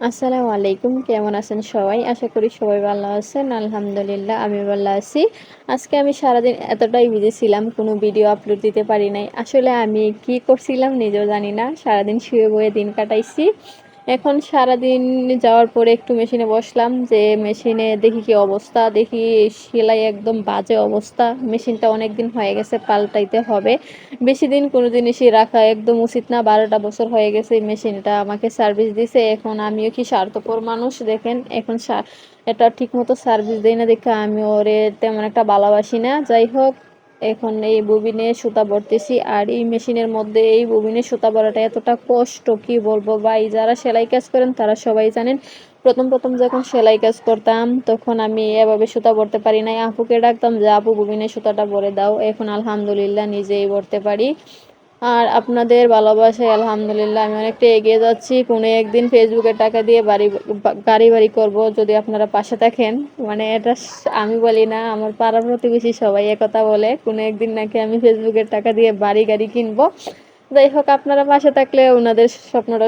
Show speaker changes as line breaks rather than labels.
আসসালামু আলাইকুম। কেমন আছেন সবাই? আশা করি সবাই ভালো আছেন। আলহামদুলিল্লাহ আমি ভালো আছি। আজকে আমি সারাদিন এতটাই বিজি ছিলাম, কোনো ভিডিও আপলোড দিতে পারি নাই। আসলে আমি কি করছিলাম নিজেও জানি না। সারাদিন শুয়ে বয়ে দিন কাটাইছি। এখন সারাদিন যাওয়ার পরে একটু মেশিনে বসলাম, যে মেশিনে দেখি কি অবস্থা, দেখি সেলাই একদম বাজে অবস্থা। মেশিনটা অনেকদিন হয়ে গেছে, পাল্টাইতে হবে। বেশি দিন কোনো জিনিসই রাখা একদম উচিত না। ১২টা বছর হয়ে গেছে এই মেশিনটা আমাকে সার্ভিস দিছে। এখন আমিও কি স্বার্থপর মানুষ, দেখেন এখন এটা ঠিকমতো সার্ভিস দেয় না দেখে আমি ওরে তেমন একটা ভালোবাসি না। যাই হোক, এখন এই ববিনে সুতা ভরতেছি। আর এই মেশিনের মধ্যে এই ববিনে সুতা ভরাটা এতটা কষ্ট, কি বলবো ভাই। যারা সেলাই কাজ করেন তারা সবাই জানেন। প্রথম যখন সেলাই কাজ করতাম তখন আমি এভাবে সুতা ভরতে পারি নাই। আপুকে ডাকতাম যে আপু ববিনে সুতাটা ভরে দাও। এখন আলহামদুলিল্লাহ নিজেই ভরতে পারি। আর আপনাদের ভালোবাসায় আলহামদুলিল্লাহ আমি অনেকটা এগিয়ে যাচ্ছি। কোনো একদিন ফেসবুকে টাকা দিয়ে গাড়ি বাড়ি করব, যদি আপনারা পাশে থাকেন। মানে এটা আমি বলি না, আমার পাড়া প্রতিবেশী সবাই একথা বলে, কোনো একদিন নাকি আমি ফেসবুকের টাকা দিয়ে বাড়ি গাড়ি কিনবো। যাই হোক, আপনারা পাশে থাকলে ওনাদের স্বপ্নটা